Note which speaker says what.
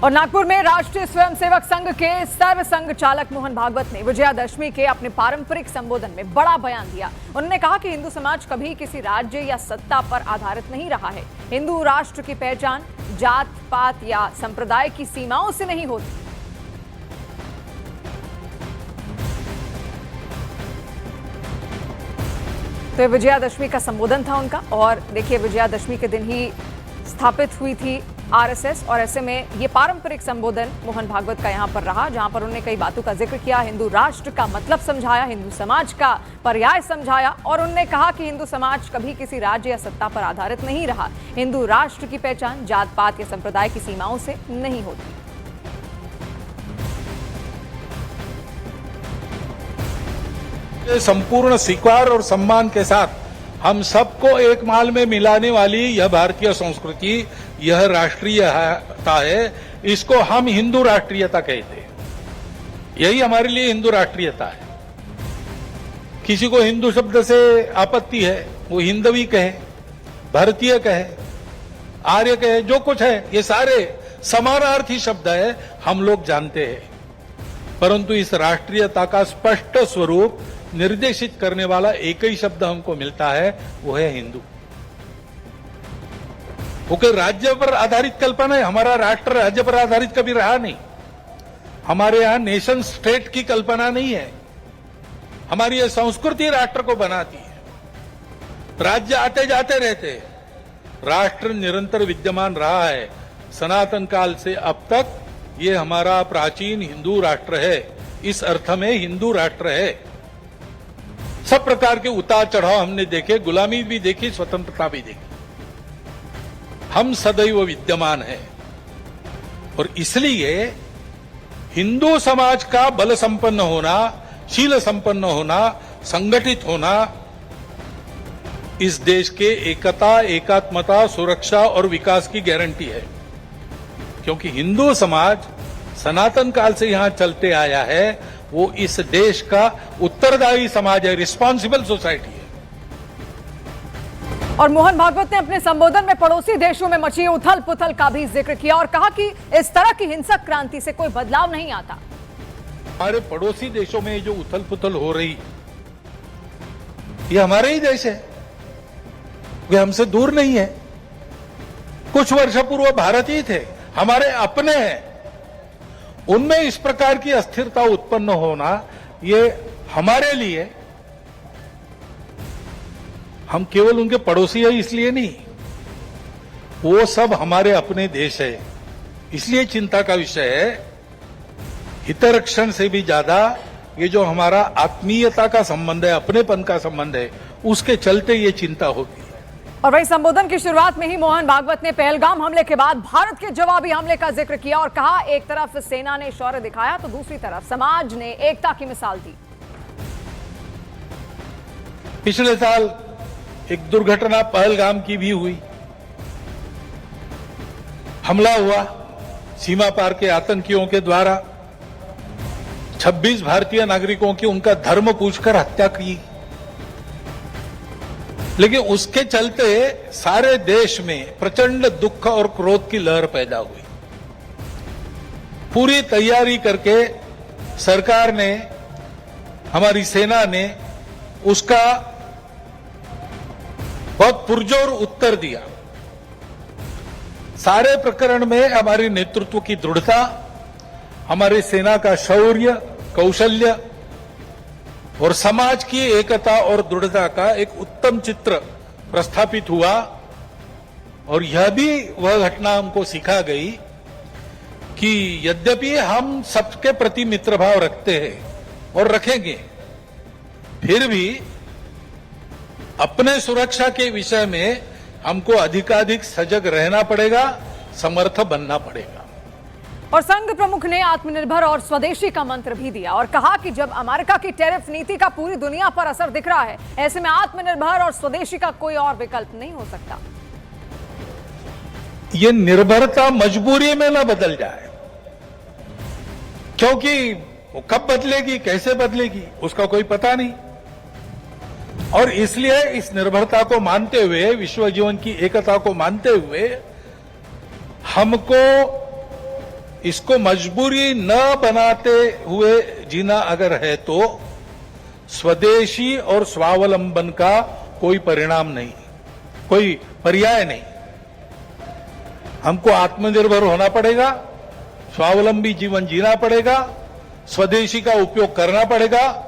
Speaker 1: और नागपुर में राष्ट्रीय स्वयंसेवक संघ के सर्व संघ चालक मोहन भागवत ने विजयादशमी के अपने पारंपरिक संबोधन में बड़ा बयान दिया। उन्होंने कहा कि हिंदू समाज कभी किसी राज्य या सत्ता पर आधारित नहीं रहा है। हिंदू राष्ट्र की पहचान जात पात या संप्रदाय की सीमाओं से नहीं होती। तो विजयादशमी का संबोधन था उनका। और देखिए, विजयादशमी के दिन ही स्थापित हुई थी आरएसएस, और ऐसे में ये पारंपरिक संबोधन मोहन भागवत का यहां पर रहा, जहां पर उन्होंने कई बातों का जिक्र किया। हिंदू राष्ट्र का मतलब समझाया, हिंदू समाज का पर्याय समझाया, और उन्होंने कहा कि हिंदू समाज कभी किसी राज्य या सत्ता पर आधारित नहीं रहा। हिंदू राष्ट्र की पहचान जात पात या संप्रदाय की सीमाओं से नहीं होती।
Speaker 2: संपूर्ण स्वीकार और सम्मान के साथ हम सबको एक माल में मिलाने वाली यह भारतीय संस्कृति, यह राष्ट्रीयता है। इसको हम हिंदू राष्ट्रीयता कहते हैं। यही हमारे लिए हिंदू राष्ट्रीयता है। किसी को हिंदू शब्द से आपत्ति है, वो हिंदवी कहे, भारतीय कहे, आर्य कहे, जो कुछ है, ये सारे समानार्थी शब्द है, हम लोग जानते हैं। परंतु इस राष्ट्रीयता का स्पष्ट स्वरूप निर्देशित करने वाला एक ही शब्द हमको मिलता है, वो है हिंदू। वो कोई राज्य पर आधारित कल्पना है। हमारा राष्ट्र राज्य पर आधारित कभी रहा नहीं। हमारे यहां नेशन स्टेट की कल्पना नहीं है। हमारी यह संस्कृति राष्ट्र को बनाती है। राज्य आते जाते रहते हैं। राष्ट्र निरंतर विद्यमान रहा है। सनातन काल से अब तक ये हमारा प्राचीन हिंदू राष्ट्र है। इस अर्थ में हिंदू राष्ट्र है। सब प्रकार के उतार चढ़ाव हमने देखे, गुलामी भी देखी, स्वतंत्रता भी देखी। हम सदैव विद्यमान हैं, और इसलिए हिंदू समाज का बल संपन्न होना, शील संपन्न होना, संगठित होना इस देश के एकता, एकात्मता, सुरक्षा और विकास की गारंटी है। क्योंकि हिंदू समाज सनातन काल से यहां चलते आया है। वो इस देश का उत्तरदायी समाज है, रिस्पॉन्सिबल सोसाइटी है।
Speaker 1: और मोहन भागवत ने अपने संबोधन में पड़ोसी देशों में मची उथल पुथल का भी जिक्र किया और कहा कि इस तरह की हिंसक क्रांति से कोई बदलाव नहीं आता।
Speaker 2: हमारे पड़ोसी देशों में जो उथल पुथल हो रही, ये हमारे ही देश है, वे हमसे दूर नहीं है। कुछ वर्ष पूर्व भारत ही थे, हमारे अपने हैं। उनमें इस प्रकार की अस्थिरता उत्पन्न होना, ये हमारे लिए, हम केवल उनके पड़ोसी है इसलिए नहीं, वो सब हमारे अपने देश है, इसलिए चिंता का विषय है। हितरक्षण से भी ज्यादा ये जो हमारा आत्मीयता का संबंध है, अपनेपन का संबंध है, उसके चलते ये चिंता होगी।
Speaker 1: और वही संबोधन की शुरुआत में ही मोहन भागवत ने पहलगाम हमले के बाद भारत के जवाबी हमले का जिक्र किया और कहा, एक तरफ सेना ने शौर्य दिखाया तो दूसरी तरफ समाज ने एकता की मिसाल दी।
Speaker 2: पिछले साल एक दुर्घटना पहलगाम की भी हुई। हमला हुआ सीमा पार के आतंकियों के द्वारा। 26 भारतीय नागरिकों की उनका धर्म पूछकर हत्या की। लेकिन उसके चलते सारे देश में प्रचंड दुख और क्रोध की लहर पैदा हुई। पूरी तैयारी करके सरकार ने, हमारी सेना ने उसका बहुत पुरजोर उत्तर दिया। सारे प्रकरण में हमारे नेतृत्व की दृढ़ता, हमारी सेना का शौर्य, कौशल्य और समाज की एकता और दृढ़ता का एक उत्तम चित्र प्रस्थापित हुआ। और यह भी वह घटना हमको सिखा गई कि यद्यपि हम सबके प्रति मित्र भाव रखते हैं और रखेंगे, फिर भी अपने सुरक्षा के विषय में हमको अधिकाधिक सजग रहना पड़ेगा, समर्थ बनना पड़ेगा।
Speaker 1: और संघ प्रमुख ने आत्मनिर्भर और स्वदेशी का मंत्र भी दिया और कहा कि जब अमेरिका की टैरिफ नीति का पूरी दुनिया पर असर दिख रहा है, ऐसे में आत्मनिर्भर और स्वदेशी का कोई और विकल्प नहीं हो सकता।
Speaker 2: ये निर्भरता मजबूरी में न बदल जाए, क्योंकि वो कब बदलेगी, कैसे बदलेगी, उसका कोई पता नहीं। और इसलिए इस निर्भरता को मानते हुए, विश्व जीवन की एकता को मानते हुए, हमको इसको मजबूरी न बनाते हुए जीना अगर है तो स्वदेशी और स्वावलंबन का कोई परिणाम नहीं, कोई पर्याय नहीं। हमको आत्मनिर्भर होना पड़ेगा, स्वावलंबी जीवन जीना पड़ेगा, स्वदेशी का उपयोग करना पड़ेगा।